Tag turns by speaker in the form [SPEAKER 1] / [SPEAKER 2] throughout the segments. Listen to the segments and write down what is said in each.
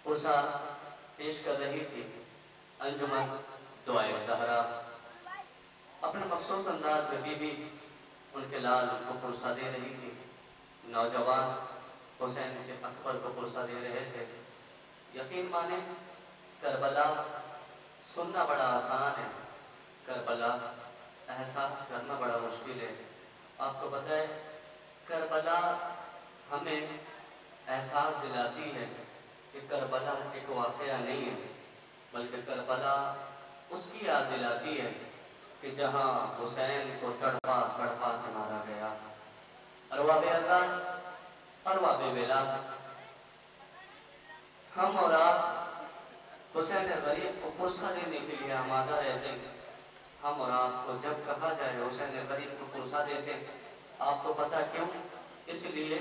[SPEAKER 1] عرصہ پیش کر رہی تھی انجمن دعائے زہرا۔ اپنے مخصوص انداز میں بی ان کے لال کو پرسہ دے رہی تھی۔ نوجوان حسین کے اکبر کو پرسہ دے رہے تھے۔ یقین مانے کربلا سننا بڑا آسان ہے، کربلا احساس کرنا بڑا مشکل ہے۔ آپ کو پتہ ہے کربلا ہمیں احساس دلاتی ہے کہ کربلا ایک واقعہ نہیں ہے، بلکہ کربلا اس کی یاد دلاتی ہے کہ جہاں حسین کو تڑپا تڑپا کے مارا گیا۔ ارباب ازاں، ارباب ولا، ہم اور آپ حسین غریب کو پرسہ دینے کے لیے آمادہ رہتے ہیں۔ ہم اور آپ کو جب کہا جائے حسین غریب کو پرسہ دیتے، آپ کو پتہ کیوں؟ اس لیے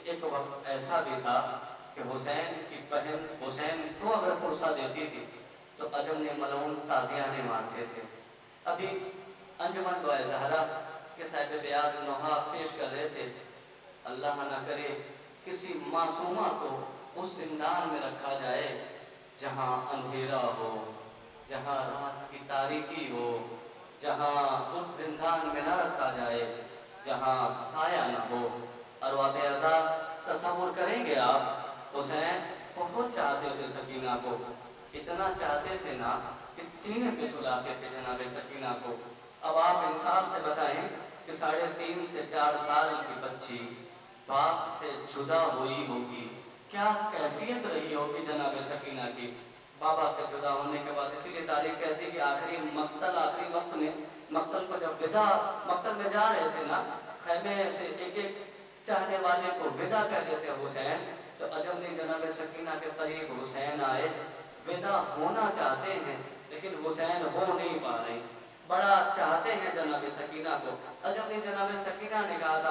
[SPEAKER 1] ایک وقت ایسا بھی تھا کہ حسین کی بہن حسین کو اگر پرسہ دیتی تھی تو عجم ملعون تازیانے مارتے تھے۔ ابھی انجمن دعائے زہرا کے صاحب بیاض نوحہ پیش کر رہے تھے، اللہ نہ کرے کسی معصومہ کو اس زندان میں رکھا جائے جہاں اندھیرا ہو، جہاں رات کی تاریکی ہو، جہاں اس زندان میں نہ رکھا جائے جہاں سایہ نہ ہو۔ ارباب ازاں، تصور کریں گے آپ، حسین بہت چاہتے تھے سکینہ کو، اتنا چاہتے تھے نا کہ سینے پہ سلاتے تھے جناب سکینہ کو۔ اب آپ انصاف سے بتائیں کہ 3.5 سے 4 سال کی بچی باپ سے جدا ہوئی ہوگی، کیا کیفیت رہی ہوگی جناب سکینہ کی بابا سے جدا ہونے کے بعد۔ اسی لیے تاریخ کہتی ہے کہ آخری وقت میں مقتل کو جب مقتل میں جا رہے تھے نا، خیمے سے ایک ایک چاہنے والے کو ودا کہہ دیتے حسین، تو عجب نہیں جناب سکینہ کے قریب حسین آئے، ودا ہونا چاہتے ہیں لیکن حسین ہو نہیں پا رہے، بڑا چاہتے ہیں جناب سکینہ کو۔ عجب نہیں جناب سکینہ نے کہا تھا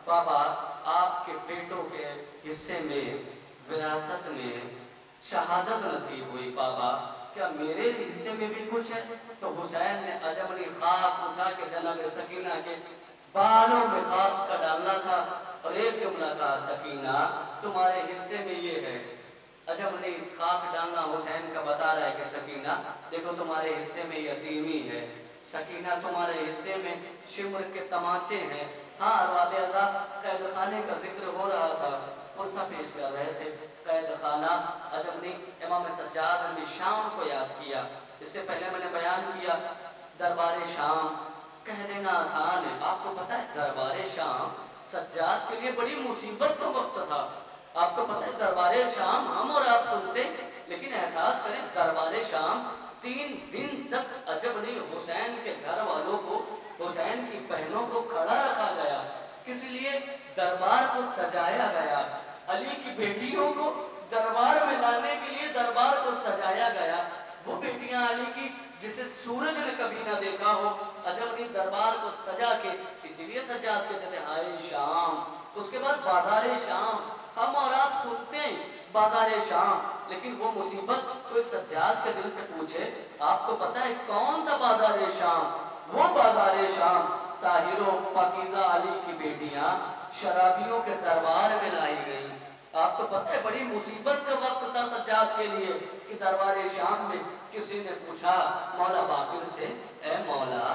[SPEAKER 1] بابا آپ کے بیٹوں کے حصے میں وراثت میں شہادت نصیب ہوئی، بابا کیا میرے حصے میں بھی کچھ ہے؟ تو حسین نے عجب نہیں خاک اٹھا کے جناب سکینہ کے بالوں میں خاک کا ڈالنا تھا اور ایک جملہ کہا، سکینہ تمہارے حصے میں یہ ہے۔ عجب نہیں خاک ڈالنا حسین کا بتا رہا ہے کہ سکینہ دیکھو تمہارے حصے میں یتیمی ہے، سکینہ تمہارے حصے میں شمر کے تماچے ہیں۔ ہاں ارباب ازاں، قید خانے کا ذکر ہو رہا تھا، پرسہ پیش کر رہے تھے قید خانہ۔ عجب نہیں امام سجاد نے شام کو یاد کیا۔ اس سے پہلے میں نے بیان کیا دربار شام کہہ دینا آسان ہے، آپ کو پتہ ہے دربار شام سجاد کے لیے بڑی مصیبت کا وقت تھا۔ آپ کو پتہ ہے دربار شام ہم اور آپ سنتے، لیکن احساس کریں دربار شام 3 دن تک عجب نہیں حسین کے گھر والوں کو، حسین کی بہنوں کو کھڑا رکھا گیا، کس لیے؟ دربار کو سجایا گیا، علی کی بیٹیوں کو دربار میں لانے کے لیے دربار کو سجایا گیا۔ وہ بیٹیاں علی کی جسے سورج نے کبھی نہ دیکھا ہو، عجب نہیں دربار کو سجا کے، اسی لیے سجاد کہتے تھے ہائے شام۔ اس کے بعد بازار شام، ہم اور آپ سنتے ہیں بازار شام، لیکن وہ مصیبت کوئی سجاد کے دل سے پوچھے، آپ کو پتہ ہے کون سا بازار شام؟ وہ بازار شام طاہر و پاکیزہ علی کی بیٹیاں شرابیوں کے دربار میں لائی گئی۔ آپ کو پتہ ہے بڑی مصیبت کا وقت تھا سجاد کے لیے کہ دربار شام میں کسی نے پوچھا مولا باقر سے، اے مولا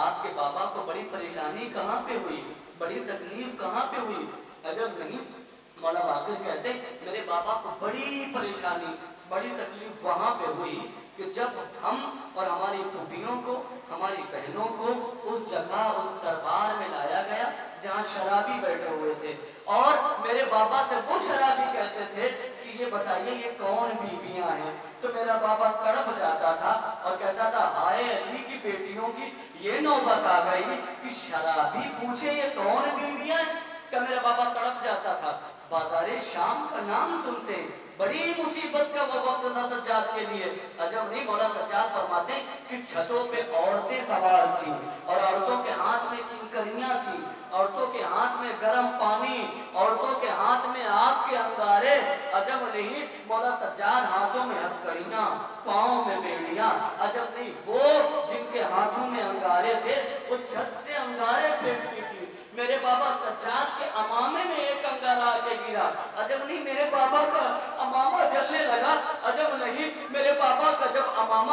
[SPEAKER 1] آپ کے بابا کو بڑی پریشانی کہاں پہ ہوئی، بڑی تکلیف کہاں پہ ہوئی؟ عجب نہیں مولا باقر کہتے میرے بابا کو بڑی پریشانی بڑی تکلیف وہاں پہ ہوئی کہ جب ہم اور ہماری پھوپھیوں کو ہماری بہنوں کو اس جگہ اس دربار میں لایا گیا جہاں شرابی بیٹھے ہوئے تھے، اور میرے بابا سے وہ شرابی کہتے تھے کہ یہ بتائیے یہ کون بیویاں ہیں؟ تو میرا بابا تڑپ جاتا تھا اور کہتا تھا ہائے علی کی بیٹیوں کی یہ نوبت آ گئی کہ شرابی پوچھے یہ کون بیویاں ہیں؟ کہ میرا بابا تڑپ جاتا تھا۔ بازار شام کا نام سنتے بڑی مصیبت کا وہ وقت تھا سجاد کے لیے۔ عجب نہیں مولا سجاد فرماتے ہیں کہ چھتوں پہ عورتیں سوار تھیں اور عورتوں کے ہاتھ میں کنکریاں تھیں، عورتوں کے ہاتھ میں گرم پانی، عورتوں کے ہاتھ میں آگ کے انگارے۔ عجب نہیں مولا سجاد ہاتھوں میں ہتھکڑیاں، پاؤں میں بیڑیاں۔ عجب نہیں وہ جن کے ہاتھوں میں انگارے تھے وہ چھت سے انگارے پھینکتی تھی۔ میرے بابا سجاد کے امامے میں ایک انگارہ آ کے گرا، عجب نہیں میرے بابا کا امامہ جلنے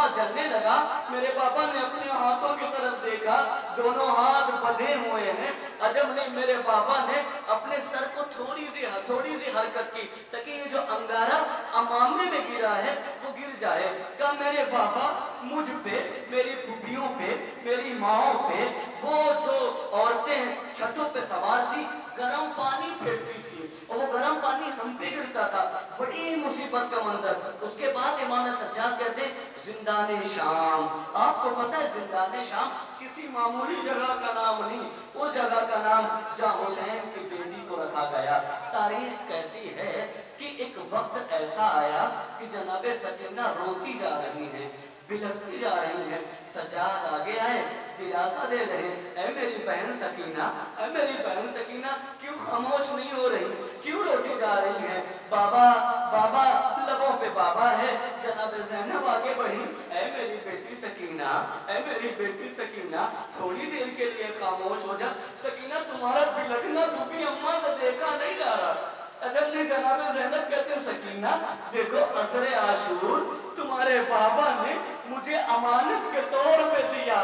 [SPEAKER 1] धुआं जलने लगा। मेरे बाबा ने अपने हाथों की तरफ देखा, दोनों हाथ बंधे हुए हैं। अजब नहीं, मेरे बाबा ने अपने सर को थोड़ी सी हरकत की ताकि ये जो अंगारा अमामे में गिरा है वो गिर जाए। कहा मेरे बाबा मुझ पे, मेरी फूफियों पे, मेरी माओ पे, वो जो औरतें छतों पे सवार थी गरम पानी फेंकती थी और वो गरम पानी हम पे गिरता था। बड़ी मुसीबत का मंजर। उसके बाद इमाम सज्जाद कहते जिंदाने शाम। आपको पता है जिंदाने शाम किसी मामूली जगह का नाम नहीं, वो जगह का नाम जहाँ हुसैन की बेटी को रखा गया। तारीख कहती है कि एक वक्त ऐसा आया कि जनाबे सकीना रोती जा रही हैं, बिलखती जा रही हैं। सज्जाद आगे आए, दिलासा दे रहे हैं, ऐ मेरी बहन सकीना, ऐ मेरी बहन सकीना, क्यों खामोश नहीं हो रही, क्यों रोती जा रही हैं? बाबा बाबा, लबों पे बाबा है। जनाबे ज़ैनब आगे बढ़ी, ऐ मेरी बेटी सकीना, ऐ मेरी बेटी सकीना, थोड़ी देर के लिए खामोश हो जा। सकीना तुम्हारा बिलखना दूबी अम्मा से देखा नहीं जा रहा। अजब ने जनाबे ज़ैनब कहते हैं सकीना देखो असरे आशूर तुम्हारे बाबा ने मुझे अमानत के तौर पे दिया।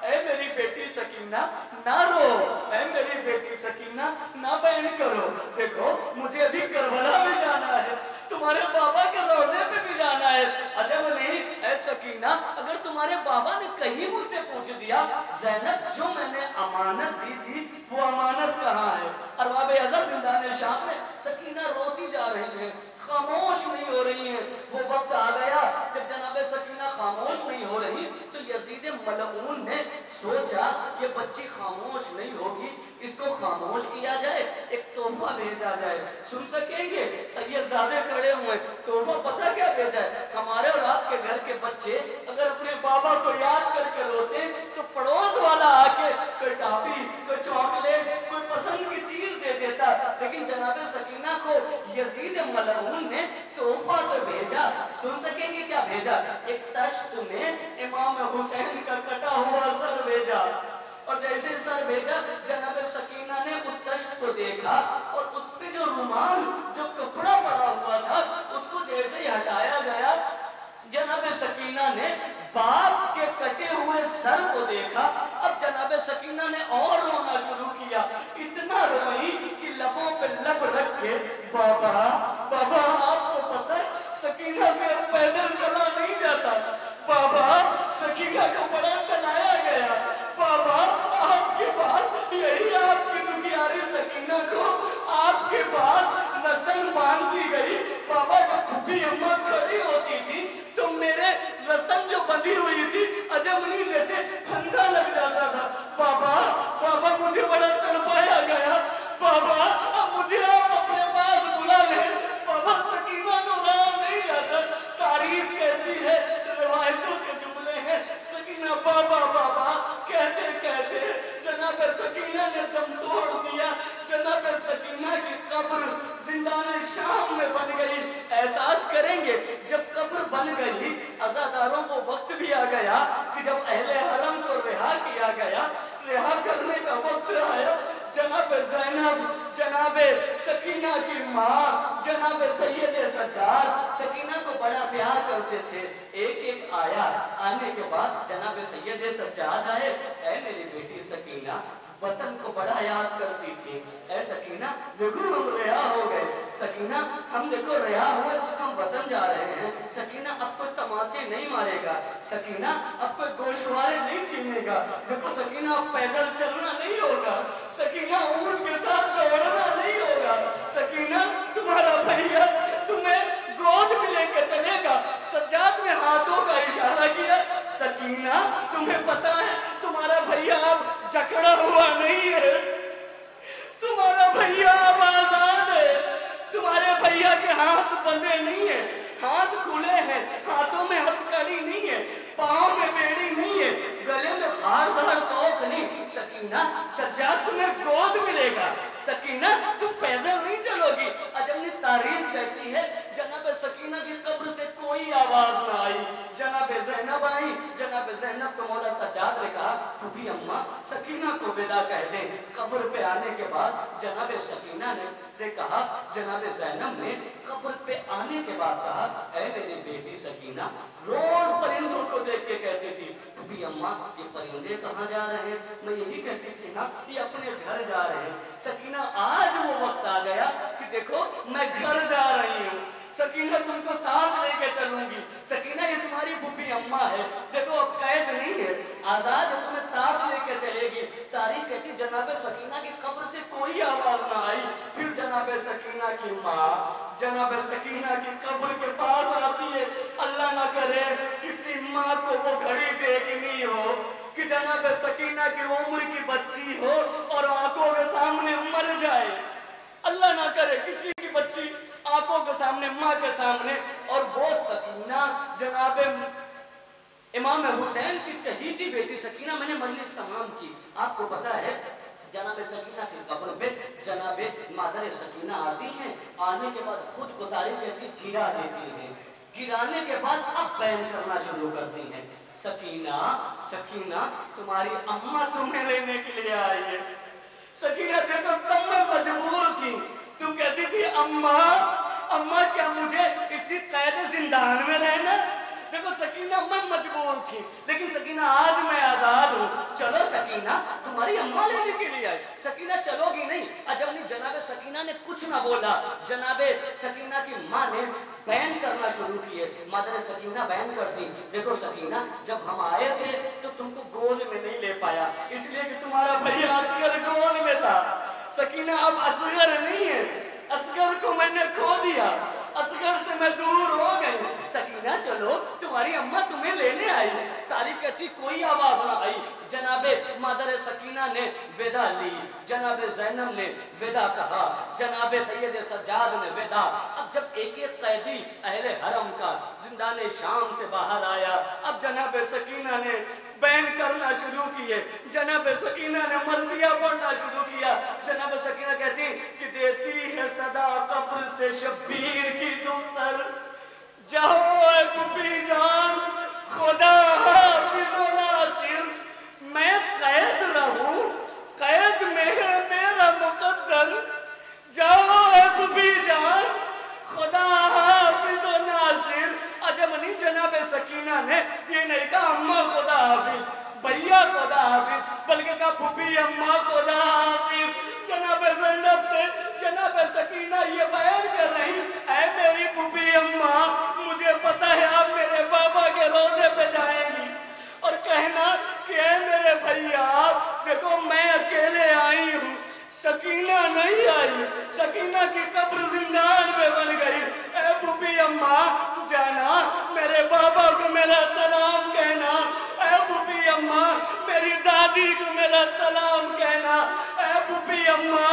[SPEAKER 1] ऐ मेरी बेटी सकीना ना रो, ऐ मेरी बेटी सकीना ना बैन करो। देखो मुझे अभी करबला में जाना है, तुम्हारे बाबा के रोजे पे भी जाना है। अजब नहीं ऐ सकीना, अगर तुम्हारे बाबा ने कहीं मुझसे पूछ दिया ज़ैनब जो मैंने अमानत दी थी वो अमानत कहाँ है? अरबाब अज़द ज़िंदाने शाम में सकीना रोती जा रही है, खामोश नहीं हो रही है। वो वक्त आ गया जब जनाबे सकीना खामोश नहीं हो रही तो यजीद मलऊन ने सोचा ये बच्ची खामोश नहीं होगी, इसको खामोश किया जाए, एक तोहफा भेजा जाए। सुन सकेंगे सैयदजादे खड़े हुए, तोहफा पता क्या भेजा है? हमारे और आपके घर के बच्चे अगर अपने बाबा को याद करके रोते तो पड़ोस वाला आके कोई टॉफी, कोई चॉकलेट, कोई पसंद की चीज दे देता। लेकिन जनाबे सकीना को यजीद मलऊन ने तोहफा तो भेजा। सुन सकेंगे क्या भेजा? एक तश्त में इमाम हुसैन का कटा हुआ सर भेजा। और जैसे सर भेजा जनाबे सकीना ने उस तश्त को देखा और उस पे जो रुमाल, जो कपड़ा पड़ा हुआ था उसको जैसे ही हटाया गया, जनाबे सकीना ने बाप के कटे हुए सर को देखा। अब जनाबे सकीना ने और रोना शुरू किया, इतना रोई कि लबों पे लब रख के बाबा बाबा आपको पता है सकीना से अब पैदल चला नहीं जाता, बाबा सकीना को बड़ा चलाया गया, बाबा आपके बाद यही आपकी दुखियारी सकीना को आपके बाद नस्ल बांध दी गई। बाबा जब फूफी अम्मा खड़ी होती थी तो मेरे रस्म जो बंधी हुई थी अजब नहीं जैसे ठंडा लग जाता था। बाबा बाबा मुझे बड़ा तड़पाया गया, बाबा अब मुझे आप अपने पास बुला लें, बाबा सकीना को रहा नहीं जाता। तारीफ कहती है, रिवायतों के जुमले हैं, सकीना बाबा बाबा कहते कहते जनाब सकीना ने दम तोड़ दिया। जनाब सकीना की कब्र जिंदाने शाम में बन गई। एहसास करेंगे जब कब्र बन गई, अज़ादारों को वक्त भी आ गया कि जब अहले हरम को रिहा किया गया, रिहा करने का वक्त आया। जनाब ज़ैनब, जनाब सकीना की माँ, जनाब सैयद सज्जाद सकीना को बड़ा प्यार करते थे। एक एक आया, आने के बाद जनाब सैयद सज्जाद आए, ऐ मेरी बेटी सकीना वतन को बड़ा याद करती थी। ऐ सकीना देखो हम रिहा हो गए, सकीना हम देखो रिहा हुए, हम वतन जा रहे हैं। सकीना अब कोई तमाचे नहीं मारेगा, सकीना अब कोई गोशवारे नहीं छीनेगा। देखो सकीना अब पैदल चलना नहीं होगा, सकीना ऊंट के साथ दौड़ना नहीं होगा, सकीना तुम्हारा भैया तुम्हें गोद में लेकर चलेगा। सज्जाद ने हाथों का इशारा किया, सकीना तुम्हें पता है तुम्हारा भैया अब जकड़ा हुआ नहीं है, तुम्हारा भैया अब आजाद है, तुम्हारे भैया के हाथ बंधे नहीं है, हाथ खुले हैं, हाथों में हथकड़ी नहीं है, पाँव में बेड़ी नहीं है, गले में हारदार तोक नहीं। सकीना सज्जाद तुम्हें गोद मिलेगा, सकीना तुम पैदल नहीं चलोगी। अजब ने तारीफ कहती है जनाब सकीना की कब्र से कोई आवाज ना आई। जनाब ज़ैनब आई, जनाब जनाब ज़ैनब को मौला सज्जाद ने कहा फूफी अम्मा सकीना को विदा कह दे। कब्र पे आने के बाद जनाब सकीना ने से कहा, जनाब ज़ैनब ने कब्र पे आने के बाद कहा, ऐ मेरी बेटी सकीना, रोज परिंदों को देख के कहती थी फूफी अम्मा ये परिंदे कहाँ जा रहे हैं? मैं यही कहती थी ना ये अपने घर जा रहे हैं। सकीना आज वो वक्त आ गया कि देखो मैं घर जा रही हूँ, सकीना तुमको साथ लेके चलूंगी। सकीना ये तुम्हारी फूफी अम्मा है, देखो अब कैद नहीं है, आजाद है, तुम्हें साथ लेके चलेगी। तारीख कहती जनाब सकीना की कब्र से कोई आवाज ना आई। फिर जनाब सकीना की माँ जनाब सकीना की कब्र के पास आती है। अल्लाह ना करे किसी माँ को वो घड़ी देखनी हो कि जनाब सकीना की उम्र की बच्ची हो और आंखों के सामने मर जाए। अल्लाह ना करे किसी की बच्ची आंखों के सामने, माँ के सामने, और वो सकीना जनाब इमाम हुसैन की चहीती बेटी सकीना। मैंने मजलिस तमाम की, आपको पता है जनाब सकीना की कब्र पे जनाब मादर सकीना आती हैं। आने के बाद खुद को तारीफ कहती गिरा देती हैं। गिराने के बाद अब बयान करना शुरू करती हैं, सकीना सकीना तुम्हारी अम्मा तुम्हें लेने के लिए आई है। सकीना देखो तब मैं मजबूर थी, तुम कहती थी अम्मा अम्मा क्या मुझे इसी कैद जिंदान में रहना? देखो सकीना मैं मजबूर थी, लेकिन सकीना आज मैं आजाद हूँ। चलो सकीना तुम्हारी अम्मा लेने के लिए आई। सकीना चलोगी नहीं? अजब नहीं, जनाब सकीना ने कुछ ना बोला। जनाब सकीना की माँ ने बयान करना शुरू किए। मादर सकीना बयान करती, देखो सकीना जब हम आए थे तो तुमको गोद में नहीं ले पाया, इसलिए कि तुम्हारा भैया असगर गोद में था। सकीना अब असगर नहीं है, असगर को मैंने खो दिया, असगर से मैं दूर हो गई। सकीना चलो तुम्हारी अम्मा तुम्हें लेने आई। तारीफ कहती कोई आवाज ना आई। जनाबे मादर सकीना ने विदा ली, जनाबे ज़ैनब ने विदा कहा, जनाबे सैयद सज्जाद ने विदा। अब जब एक एक कैदी अहले हरम का जिंदाने शाम से बाहर आया, अब जनाबे सकीना ने बैन करना शुरू किए। जनाब सकीना ने मर्जिया पढ़ना शुरू किया। जनाब सकीना कहती कि देती है सदा कब्र से शब्बीर की दुख्तर, जाओ फूफी जान खुदा हाफिज़ व नासिर, मैं कैद रहूं, कैद में है मेरा मुकद्दर, जाओ फूफी जान खुदा हाफिज़ व नासिर। अजब नहीं, जनाब सकीना ने ये नहीं कहा अम्मा खुदा हाफिज, भैया खुदा हाफिज, बल्कि कहा फूफी अम्मा खुदा हाफिज। जनाब ज़ैनब से जनाब सकीना ये बयान कर रही, ऐ मेरी फूफी अम्मा मुझे पता है आप मेरे बाबा के रोज़े पे जाएंगी और कहना कि ऐ मेरे भैया देखो मैं अकेले आई हूँ, सकीना नहीं आई, सकीना की कब्र जिंदान में बन गई। ऐ फूफी अम्मा जाना मेरे बाबा को मेरा सलाम कहना, ऐ फूफी अम्मा मेरी दादी को मेरा सलाम कहना, ऐ फूफी अम्मा